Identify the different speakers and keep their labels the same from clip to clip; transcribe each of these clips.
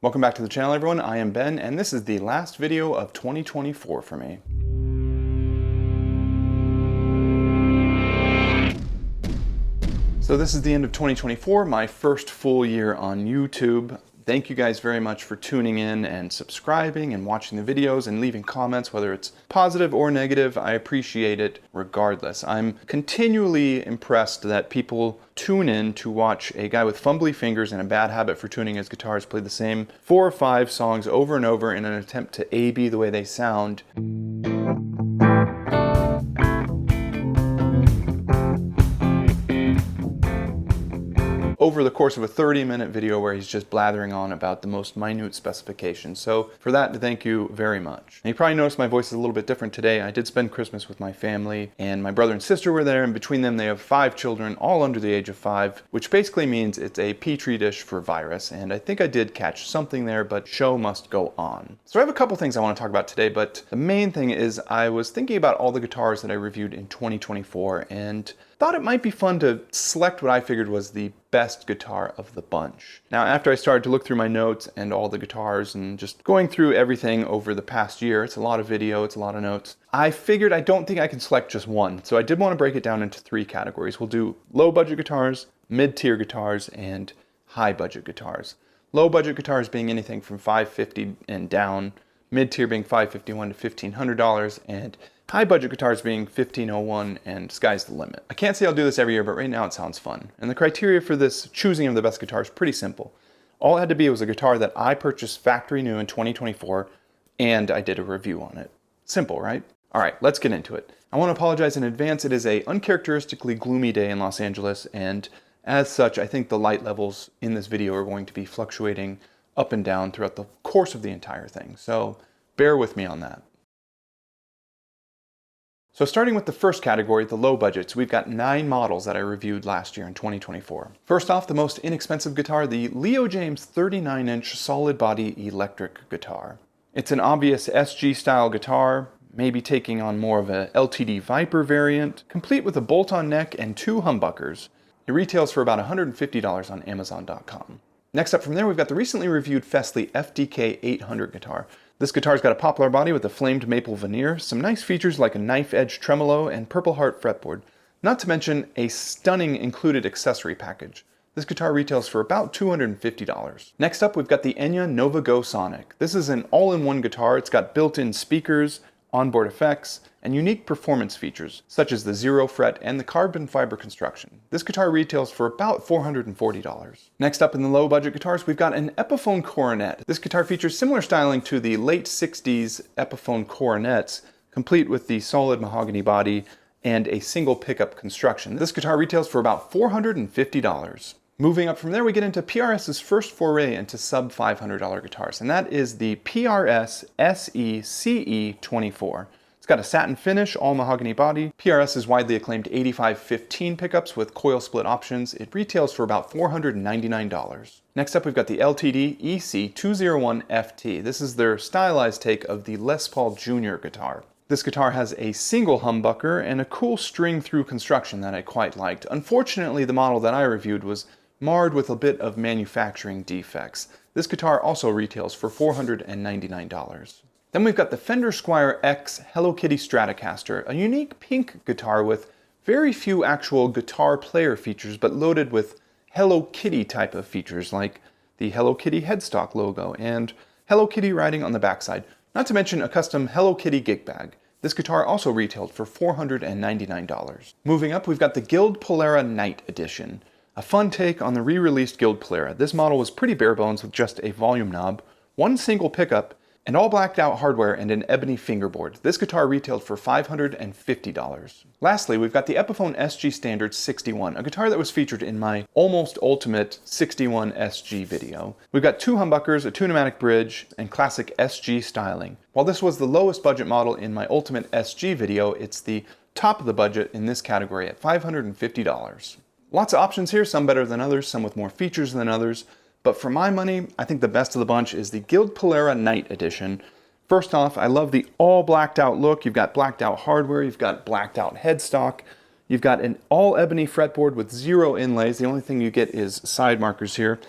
Speaker 1: Welcome back to the channel, everyone. I am Ben, and this is the last video of 2024 for me. So this is the end of 2024, my first full year on YouTube. Thank you guys very much for tuning in and subscribing and watching the videos and leaving comments, whether it's positive or negative. I appreciate it regardless. I'm continually impressed that people tune in to watch a guy with fumbly fingers and a bad habit for tuning his guitars play the same 4 or 5 songs over and over in an attempt to A-B the way they sound. Over the course of a 30-minute video where he's just blathering on about the most minute specifications. So for that, thank you very much. And you probably noticed my voice is a little bit different today. I did spend Christmas with my family, and my brother and sister were there, and between them they have 5 children, all under the age of 5, which basically means it's a petri dish for virus. And I think I did catch something there, but show must go on. So I have a couple things I want to talk about today, but the main thing is I was thinking about all the guitars that I reviewed in 2024, and thought it might be fun to select what I figured was the best guitar of the bunch. Now, after I started to look through my notes and all the guitars and just going through everything over the past year, it's a lot of video, it's a lot of notes, I figured I don't think I can select just one. So I did want to break it down into 3 categories. We'll do low budget guitars, mid-tier guitars, and high budget guitars. Low budget guitars being anything from $550 and down, mid-tier being $551 to $1,500, and high budget guitars being $1,501 and sky's the limit. I can't say I'll do this every year, but right now it sounds fun. And the criteria for this choosing of the best guitar is pretty simple. All it had to be was a guitar that I purchased factory new in 2024 and I did a review on it. Simple, right? All right, let's get into it. I want to apologize in advance. It is a uncharacteristically gloomy day in Los Angeles, and as such, I think the light levels in this video are going to be fluctuating up and down throughout the course of the entire thing. So bear with me on that. So starting with the first category, the low budgets, we've got 9 models that I reviewed last year in 2024. First off, the most inexpensive guitar, the Leo James 39-inch solid body electric guitar. It's an obvious SG style guitar, maybe taking on more of a LTD Viper variant, complete with a bolt-on neck and 2 humbuckers. It retails for about $150 on Amazon.com. Next up from there, we've got the recently reviewed Festly FDK 800 guitar. This guitar's got a poplar body with a flamed maple veneer, some nice features like a knife edge tremolo and Purple Heart fretboard, not to mention a stunning included accessory package. This guitar retails for about $250. Next up, we've got the Enya Nova Go Sonic. This is an all-in-one guitar. It's got built-in speakers, onboard effects, and unique performance features, such as the 0 fret and the carbon fiber construction. This guitar retails for about $440. Next up in the low budget guitars, we've got an Epiphone Coronet. This guitar features similar styling to the late 60s Epiphone Coronets, complete with the solid mahogany body and a single pickup construction. This guitar retails for about $450. Moving up from there, we get into PRS's first foray into sub $500 guitars, and that is the PRS SE CE 24. It's got a satin finish, all mahogany body. PRS is widely acclaimed 8515 pickups with coil split options. It retails for about $499. Next up, we've got the LTD EC201 FT. This is their stylized take of the Les Paul Jr. guitar. This guitar has a single humbucker and a cool string-through construction that I quite liked. Unfortunately, the model that I reviewed was marred with a bit of manufacturing defects. This guitar also retails for $499. Then we've got the Fender Squier X Hello Kitty Stratocaster, a unique pink guitar with very few actual guitar player features, but loaded with Hello Kitty type of features like the Hello Kitty headstock logo and Hello Kitty writing on the backside, not to mention a custom Hello Kitty gig bag. This guitar also retailed for $499. Moving up, we've got the Guild Polera Night Edition. A fun take on the re-released Guild Polera. This model was pretty bare bones with just a volume knob, 1 single pickup, and all blacked out hardware and an ebony fingerboard. This guitar retailed for $550. Lastly, we've got the Epiphone SG Standard 61, a guitar that was featured in my almost ultimate 61 SG video. We've got 2 humbuckers, a 2-pneumatic bridge, and classic SG styling. While this was the lowest budget model in my ultimate SG video, it's the top of the budget in this category at $550. Lots of options here, some better than others, some with more features than others. But for my money, I think the best of the bunch is the Guild Polera Night Edition. First off, I love the all blacked out look. You've got blacked out hardware, you've got blacked out headstock, you've got an all ebony fretboard with 0 inlays. The only thing you get is side markers here.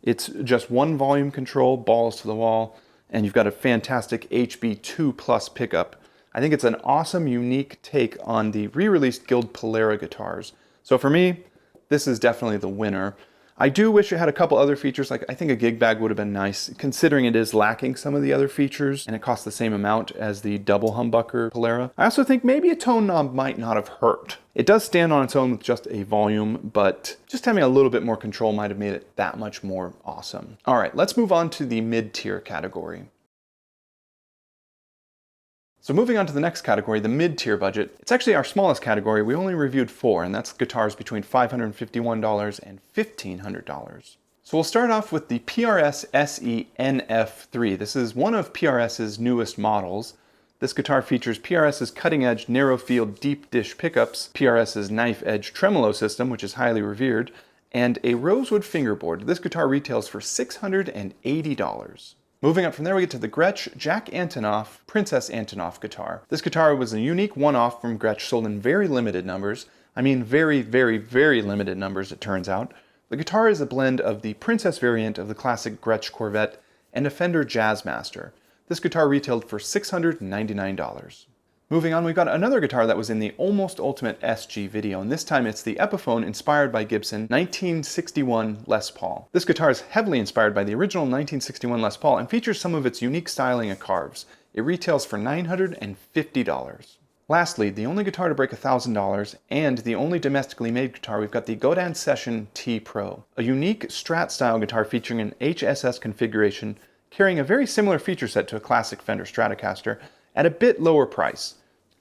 Speaker 1: It's just one volume control, balls to the wall, and you've got a fantastic HB2 Plus pickup. I think it's an awesome, unique take on the re-released Guild Polara guitars. So for me, this is definitely the winner. I do wish it had a couple other features, like I think a gig bag would have been nice, considering it is lacking some of the other features, and it costs the same amount as the double humbucker Polara. I also think maybe a tone knob might not have hurt. It does stand on its own with just a volume, but just having a little bit more control might have made it that much more awesome. All right, let's move on to the mid-tier category. So moving on to the next category, the mid-tier budget. It's actually our smallest category. We only reviewed 4, and that's guitars between $551 and $1,500. So we'll start off with the PRS SE NF3. This is one of PRS's newest models. This guitar features PRS's cutting-edge narrow-field deep dish pickups, PRS's knife-edge tremolo system, which is highly revered, and a rosewood fingerboard. This guitar retails for $680. Moving up from there, we get to the Gretsch Jack Antonoff Princess Antonoff guitar. This guitar was a unique one-off from Gretsch, sold in very limited numbers. I mean very, very, very limited numbers, it turns out. The guitar is a blend of the Princess variant of the classic Gretsch Corvette and a Fender Jazzmaster. This guitar retailed for $699. Moving on, we've got another guitar that was in the Almost Ultimate SG video, and this time it's the Epiphone inspired by Gibson 1961 Les Paul. This guitar is heavily inspired by the original 1961 Les Paul and features some of its unique styling and carves. It retails for $950. Lastly, the only guitar to break $1,000 and the only domestically made guitar, we've got the Godin Session T Pro, a unique Strat-style guitar featuring an HSS configuration, carrying a very similar feature set to a classic Fender Stratocaster at a bit lower price.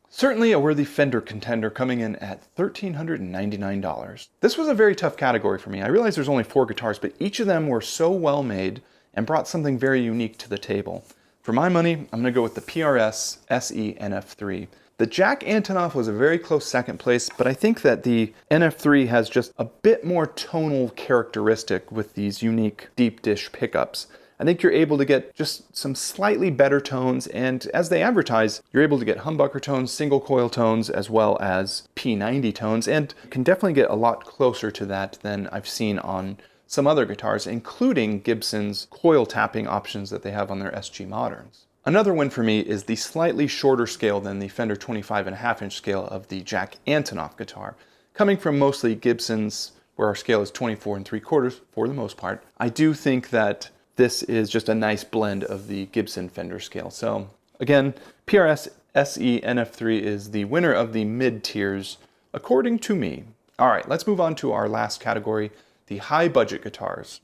Speaker 1: Certainly a worthy Fender contender, coming in at $1,399. This was a very tough category for me. I realize there's only 4 guitars, but each of them were so well made and brought something very unique to the table. For my money, I'm going to go with the PRS SE NF3. The Jack Antonoff was a very close second place, but I think that the NF3 has just a bit more tonal characteristic with these unique deep dish pickups. I think you're able to get just some slightly better tones, and as they advertise, you're able to get humbucker tones, single coil tones, as well as P90 tones, and you can definitely get a lot closer to that than I've seen on some other guitars, including Gibson's coil tapping options that they have on their SG Moderns. Another win for me is the slightly shorter scale than the Fender 25.5-inch scale of the Jack Antonoff guitar. Coming from mostly Gibson's, where our scale is 24 3/4 for the most part, I do think that this is just a nice blend of the Gibson Fender scale. So again, PRS SE NF3 is the winner of the mid-tiers, according to me. All right, let's move on to our last category, the high-budget guitars.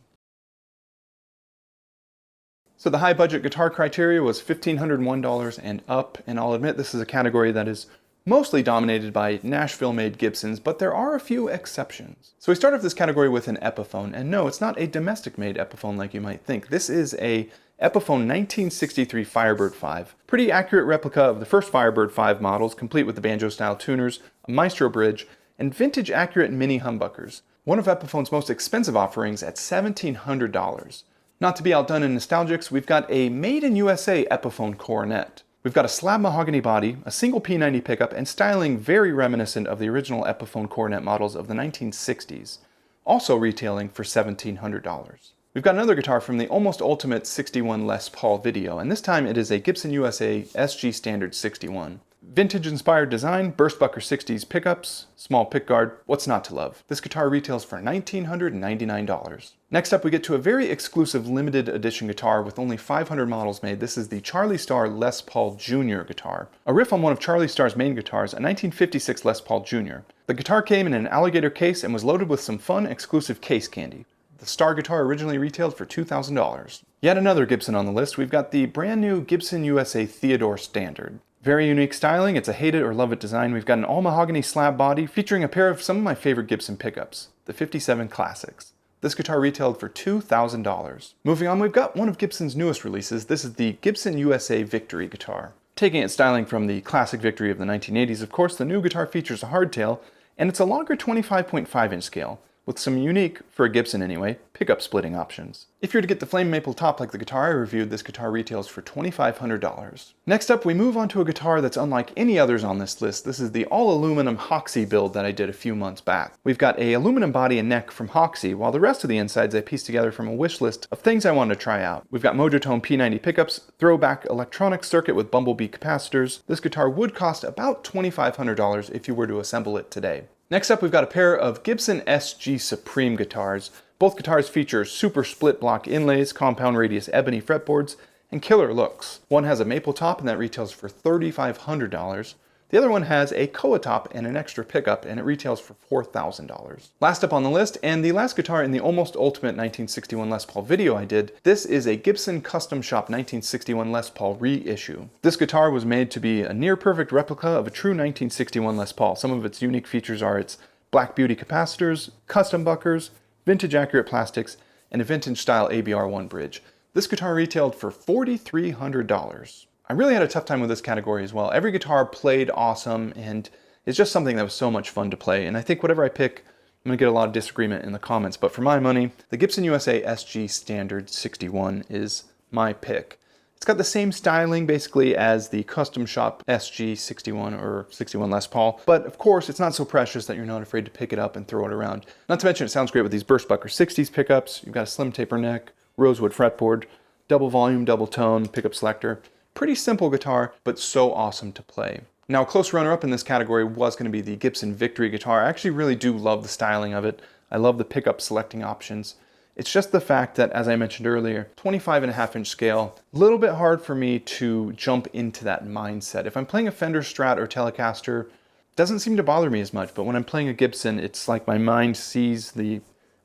Speaker 1: So the high-budget guitar criteria was $1,501 and up, and I'll admit this is a category that is mostly dominated by Nashville-made Gibsons, but there are a few exceptions. So we start off this category with an Epiphone, and no, it's not a domestic-made Epiphone like you might think. This is a Epiphone 1963 Firebird 5. Pretty accurate replica of the first Firebird 5 models, complete with the banjo-style tuners, a Maestro bridge, and vintage-accurate mini humbuckers. One of Epiphone's most expensive offerings at $1,700. Not to be outdone in nostalgics, we've got a made-in-USA Epiphone Coronet. We've got a slab mahogany body, a single P90 pickup, and styling very reminiscent of the original Epiphone Coronet models of the 1960s, also retailing for $1,700. We've got another guitar from the Almost Ultimate 61 Les Paul video, and this time it is a Gibson USA SG Standard 61. Vintage-inspired design, Burstbucker 60s pickups, small pickguard, what's not to love? This guitar retails for $1,999. Next up, we get to a very exclusive limited edition guitar with only 500 models made. This is the Charlie Starr Les Paul Jr. guitar. A riff on one of Charlie Starr's main guitars, a 1956 Les Paul Jr. The guitar came in an alligator case and was loaded with some fun, exclusive case candy. The Starr guitar originally retailed for $2,000. Yet another Gibson on the list, we've got the brand new Gibson USA Theodore Standard. Very unique styling, it's a hate it or love it design. We've got an all mahogany slab body featuring a pair of some of my favorite Gibson pickups, the 57 Classics. This guitar retailed for $2,000. Moving on, we've got one of Gibson's newest releases. This is the Gibson USA Victory guitar. Taking its styling from the classic Victory of the 1980s, of course, the new guitar features a hardtail, and it's a longer 25.5-inch scale, with some unique, for a Gibson anyway, pickup splitting options. If you're to get the flame maple top like the guitar I reviewed, this guitar retails for $2,500. Next up, we move on to a guitar that's unlike any others on this list. This is the all-aluminum Hoxie build that I did a few months back. We've got a aluminum body and neck from Hoxie, while the rest of the insides I pieced together from a wish list of things I wanted to try out. We've got Mojotone P90 pickups, throwback electronic circuit with Bumblebee capacitors. This guitar would cost about $2,500 if you were to assemble it today. Next up, we've got a pair of Gibson SG Supreme guitars. Both guitars feature super split block inlays, compound radius ebony fretboards, and killer looks. One has a maple top and that retails for $3,500. The other one has a Koa top and an extra pickup and it retails for $4,000. Last up on the list, and the last guitar in the almost ultimate 1961 Les Paul video I did, this is a Gibson Custom Shop 1961 Les Paul reissue. This guitar was made to be a near perfect replica of a true 1961 Les Paul. Some of its unique features are its Black Beauty capacitors, custom buckers, vintage accurate plastics, and a vintage style ABR1 bridge. This guitar retailed for $4,300. I really had a tough time with this category as well. Every guitar played awesome, and it's just something that was so much fun to play. And I think whatever I pick, I'm gonna get a lot of disagreement in the comments, but for my money, the Gibson USA SG Standard 61 is my pick. It's got the same styling basically as the Custom Shop SG 61 or 61 Les Paul, but of course it's not so precious that you're not afraid to pick it up and throw it around. Not to mention it sounds great with these Burstbucker 60s pickups. You've got a slim taper neck, rosewood fretboard, double volume, double tone, pickup selector. Pretty simple guitar, but so awesome to play. Now, a close runner-up in this category was going to be the Gibson Victory guitar. I actually really do love the styling of it. I love the pickup selecting options. It's just the fact that, as I mentioned earlier, 25.5-inch scale, a little bit hard for me to jump into that mindset. If I'm playing a Fender Strat or Telecaster, it doesn't seem to bother me as much, but when I'm playing a Gibson, it's like my mind sees the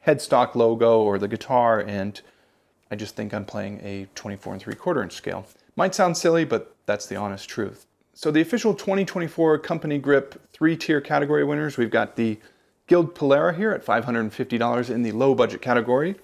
Speaker 1: headstock logo or the guitar, and I just think I'm playing a 24 3/4-inch scale. Might sound silly, but that's the honest truth. So the official 2024 Company Grip 3-tier category winners, we've got the Guild Polara here at $550 in the low budget category.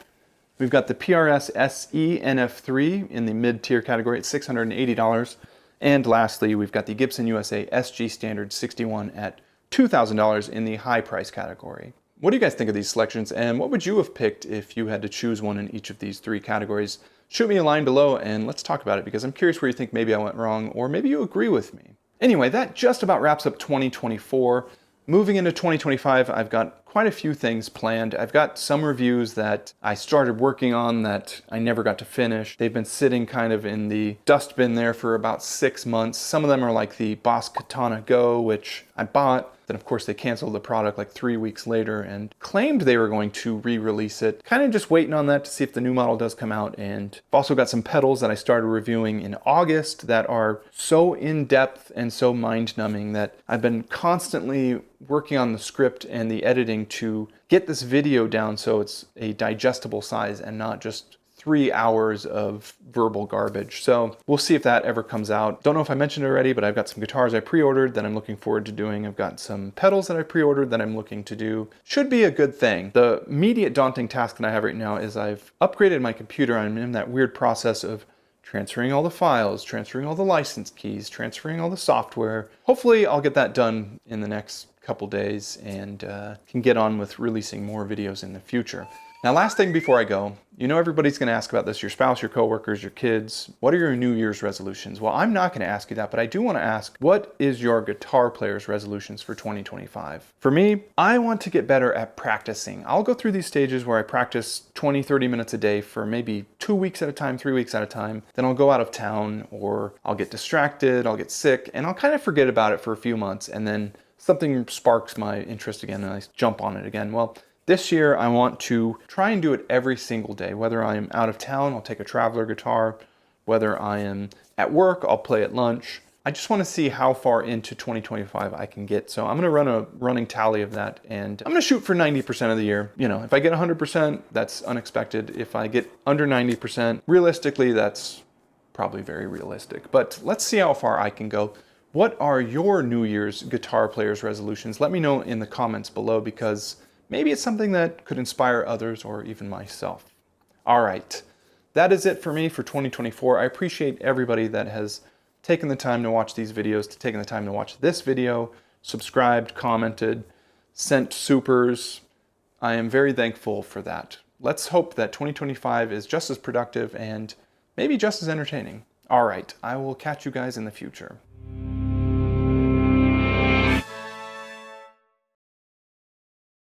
Speaker 1: We've got the PRS SE NF3 in the mid-tier category at $680. And lastly, we've got the Gibson USA SG Standard 61 at $2,000 in the high price category. What do you guys think of these selections, and what would you have picked if you had to choose one in each of these three categories? Shoot me a line below and let's talk about it, because I'm curious where you think maybe I went wrong, or maybe you agree with me. Anyway, that just about wraps up 2024. Moving into 2025, I've got quite a few things planned. I've got some reviews that I started working on that I never got to finish. They've been sitting kind of in the dustbin there for about 6 months. Some of them are like the Boss Katana Go, which I bought. Then of course they canceled the product like 3 weeks later and claimed they were going to re-release it. Kind of just waiting on that to see if the new model does come out. And I've also got some pedals that I started reviewing in August that are so in-depth and so mind-numbing that I've been constantly working on the script and the editing to get this video down so it's a digestible size and not just 3 hours of verbal garbage. So we'll see if that ever comes out. Don't know if I mentioned it already, but I've got some guitars I pre-ordered that I'm looking forward to doing. I've got some pedals that I pre-ordered that I'm looking to do. Should be a good thing. The immediate daunting task that I have right now is I've upgraded my computer. I'm in that weird process of transferring all the files, transferring all the license keys, transferring all the software. Hopefully I'll get that done in the next couple days and can get on with releasing more videos in the future. Now, last thing before I go, you know everybody's going to ask about this, your spouse, your coworkers, your kids. What are your New Year's resolutions? Well, I'm not going to ask you that, but I do want to ask, what is your guitar player's resolutions for 2025? For me, I want to get better at practicing. I'll go through these stages where I practice 20, 30 minutes a day for maybe 2 weeks at a time, 3 weeks at a time. Then I'll go out of town, or I'll get distracted, I'll get sick, and I'll kind of forget about it for a few months, and then something sparks my interest again and I jump on it again. Well, this year, I want to try and do it every single day. Whether I am out of town, I'll take a traveler guitar. Whether I am at work, I'll play at lunch. I just want to see how far into 2025 I can get. So I'm going to run a running tally of that, and I'm going to shoot for 90% of the year. You know, if I get 100%, that's unexpected. If I get under 90%, realistically, that's probably very realistic. But let's see how far I can go. What are your New Year's guitar player's resolutions? Let me know in the comments below, because maybe it's something that could inspire others or even myself. All right, that is it for me for 2024. I appreciate everybody that has taken the time to watch these videos, taken the time to watch this video, subscribed, commented, sent supers. I am very thankful for that. Let's hope that 2025 is just as productive and maybe just as entertaining. All right, I will catch you guys in the future.